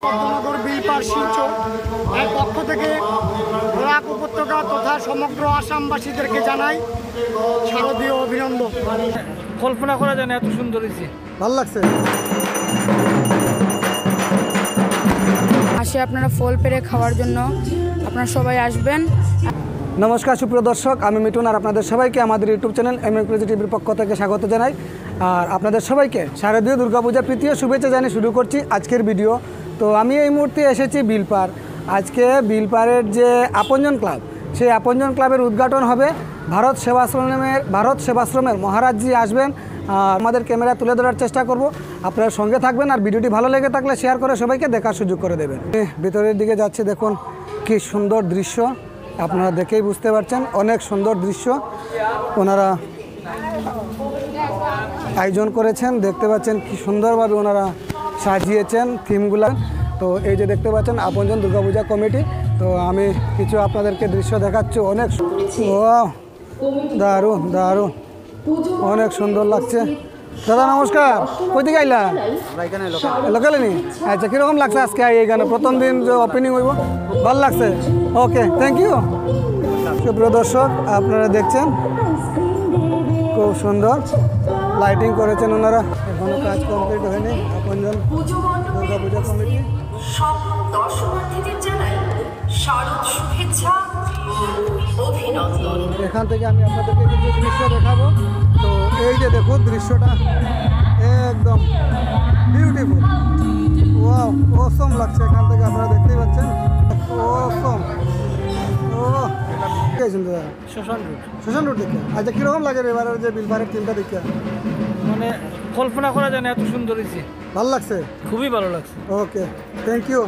পদ্মনগর বিলপার শিলচর এর পক্ষ থেকে বরাক উপত্যকা তথা সমগ্র আসামবাসীদেরকে জানাই শারদীয় অভিনন্দন। কল্পনা করা যায় না এত সুন্দর হয়েছে, ভালো লাগছে। আসে আপনারা ফল পেরে খাওয়ার জন্য আপনারা সবাই আসবেন। নমস্কার সুপ্রিয় দর্শক, আমি মিঠুন আর আপনাদের সবাইকে আমাদের ইউটিউব চ্যানেল MMQG টিভির পক্ষ থেকে স্বাগত জানাই। আর আপনাদের সবাইকে শারদীয় দুর্গাপূজা প্রীতীয় শুভেচ্ছা জানিয়ে শুরু করছি আজকের ভিডিও। তো আমি এই মুহূর্তে এসেছি বিলপার। আজকে বিলপারের যে আপনজন ক্লাব, সেই আপনজন ক্লাবের উদ্ঘাটন হবে। ভারত সেবাশ্রমের মহারাজজি আসবেন, আমাদের ক্যামেরা তুলে ধরার চেষ্টা করব। আপনারা সঙ্গে থাকবেন আর ভিডিওটি ভালো লেগে থাকলে শেয়ার করে সবাইকে দেখার সুযোগ করে দেবেন। ভিতরের দিকে যাচ্ছি, দেখুন কি সুন্দর দৃশ্য, আপনারা দেখেই বুঝতে পারছেন, অনেক সুন্দর দৃশ্য ওনারা আয়োজন করেছেন। দেখতে পাচ্ছেন কি সুন্দরভাবে ওনারা সাজিয়েছেন থিমগুলা। তো এই যে দেখতে পাচ্ছেন আপনজন দুর্গাপূজা কমিটি। তো আমি কিছু আপনাদেরকে দৃশ্য দেখাচ্ছি। অনেক দারুণ দারুণ, অনেক সুন্দর লাগছে। দাদা নমস্কার, কই থেকে আইলা? লোকালে নি? আচ্ছা, কীরকম লাগছে আজকে এইখানে প্রথম দিন যে ওপেনিং হইব? ভালো লাগছে, ওকে, থ্যাংক ইউ। সুপ্রিয় দর্শক, আপনারা দেখছেন খুব সুন্দর লাইটিং করেছেন ওনারা। এখনো কাজ কমপ্লিট হয়নি। আপনজন দুর্গাপূজা কমিটি সকল দর্শনার্থীদের জানাই শারদ শুভেচ্ছা অভিনন্দন। এখান থেকে আমি আপনাদেরকে কিছু দৃশ্য দেখাবো। তো এই যে দেখুন দৃশ্যটা একদম বিউটিফুল, ওয়াও, অসম লাগছে। এখান থেকে আপনারা দেখতেই পাচ্ছেন, অসম। ও শ্মশান রোড দেখে। আচ্ছা, কীরকম লাগে এবারের যে বিলপারের টিমটা দেখে? মানে কল্পনা করা যায় না এত সুন্দর হয়েছে, ভালো লাগছে, খুবই ভালো লাগছে। Okay, thank you.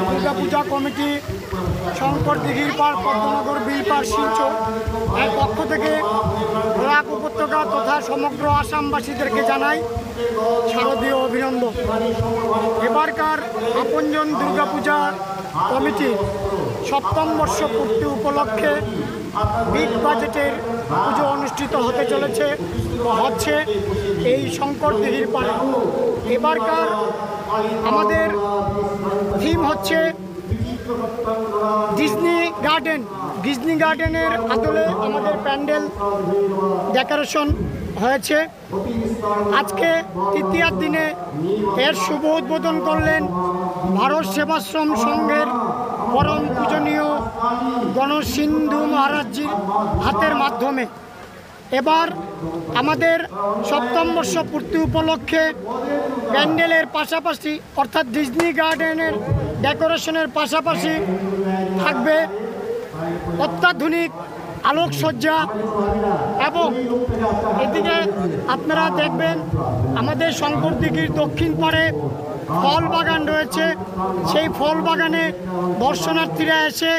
Durga Puja committee Shankar দিঘির পার পদ্মনগর বিলপার শিলচর এর পক্ষ থেকে বরাক উপত্যকা তথা সমগ্র আসামবাসীদেরকে জানাই শারদীয় অভিনন্দন। এবারকার আপনজন দুর্গাপূজা কমিটি সপ্তম বর্ষ পূর্তি উপলক্ষে বিগ বাজেটের পুজো অনুষ্ঠিত হতে চলেছে হচ্ছে এই শঙ্কর দিঘির পাড়ে। এবারকার আমাদের থিম হচ্ছে ডিজনি গার্ডেনের আদলে আমাদের প্যান্ডেল ডেকোরেশন হয়েছে। আজকে তৃতীয়ার দিনে এর শুভ উদ্বোধন করলেন ভারত সেবাশ্রম সংঘের পরম পূজনীয় গণসিন্ধু মহারাজজির হাতের মাধ্যমে। এবার আমাদের সপ্তম বর্ষ পূর্তি উপলক্ষে প্যান্ডেলের পাশাপাশি অর্থাৎ ডিজনি গার্ডেনের ডেকোরেশনের পাশাপাশি থাকবে অত্যাধুনিক আলোকসজ্জা এবং এদিকে আপনারা দেখবেন আমাদের শঙ্কর দিঘির দক্ষিণ পাড়ে ফল বাগান রয়েছে। সেই ফল বাগানে দর্শনার্থীরা এসে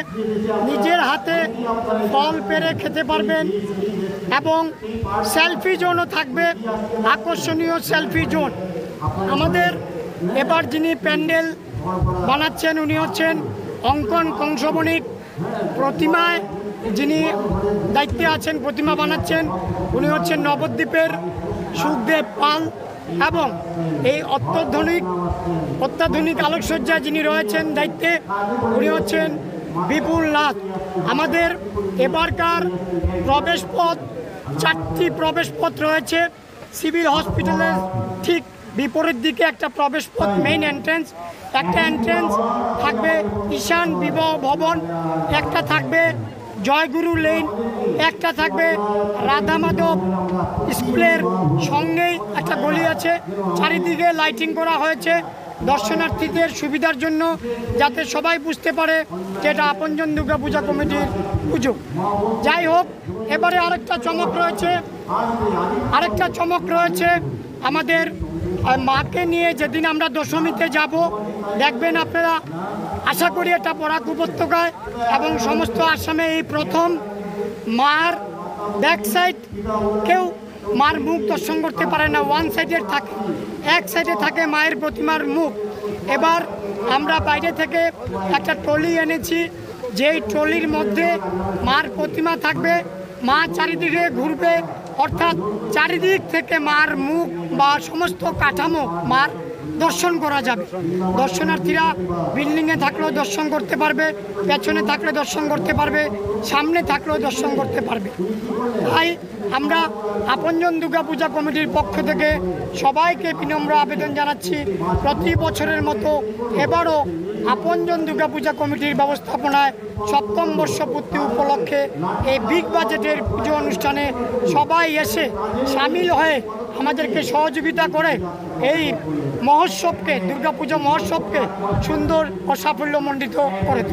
নিজের হাতে ফল পেরে খেতে পারবেন এবং সেলফি জোনও থাকবে, আকর্ষণীয় সেলফি জোন। আমাদের এবার যিনি প্যান্ডেল বানাচ্ছেন উনি হচ্ছেন অঙ্কন কংসবণিক প্রতিমায় যিনি দায়িত্বে আছেন, প্রতিমা বানাচ্ছেন উনি হচ্ছেন নবদ্বীপের সুখদেব পাল। এবং এই অত্যাধুনিক আলোকসজ্জায় যিনি রয়েছেন দায়িত্বে উনি হচ্ছেন বিপুল নাথ। আমাদের এবারকার প্রবেশপথ 4টি প্রবেশপথ রয়েছে। সিভিল হসপিটালের ঠিক বিপরীত দিকে একটা প্রবেশপথ, মেইন এন্ট্রেন্স। একটা এন্ট্রেন্স থাকবে ঈশান বিবাহ ভবন, একটা থাকবে জয়গুরু লেন, একটা থাকবে রাধা মাধব স্কুলের সঙ্গেই একটা গলি আছে। চারিদিকে লাইটিং করা হয়েছে দর্শনার্থীদের সুবিধার জন্য, যাতে সবাই বুঝতে পারে যে এটা আপনজন দুর্গা পূজা কমিটির পুজো। যাই হোক, এবারে আরেকটা চমক রয়েছে আমাদের মাকে নিয়ে। যেদিন আমরা দশমীতে যাব, দেখবেন আপনারা, আশা করি এটা বরাক উপত্যকায় এবং সমস্ত আসামে এই প্রথম মার ব্যাক সাইড কেউ মার মুখ দর্শন করতে পারে না, ওয়ান সাইডের থাকে, এক সাইডে থাকে মায়ের প্রতিমার মুখ। এবার আমরা বাইরে থেকে একটা ট্রলি এনেছি, যেই ট্রলির মধ্যে মার প্রতিমা থাকবে, মা চারিদিকে ঘুরবে, অর্থাৎ চারিদিক থেকে মার মুখ বা সমস্ত কাঠামো মার দর্শন করা যাবে। দর্শনার্থীরা বিল্ডিংয়ে থাকলেও দর্শন করতে পারবে, পেছনে থাকলে দর্শন করতে পারবে, সামনে থাকলেও দর্শন করতে পারবে। তাই আমরা আপনজন দুর্গা পূজা কমিটির পক্ষ থেকে সবাইকে বিনম্র আবেদন জানাচ্ছি, প্রতি বছরের মতো এবারও আপনজন দুর্গা পূজা কমিটির ব্যবস্থাপনায় 7ম বর্ষপূর্তি উপলক্ষে এই বিগ বাজেটের পুজো অনুষ্ঠানে সবাই এসে সামিল হয়ে আমাদেরকে সহযোগিতা করে এই মহোৎসবকে, দুর্গাপূজা মহোৎসবকে সুন্দর ও সাফল্যমণ্ডিত করে।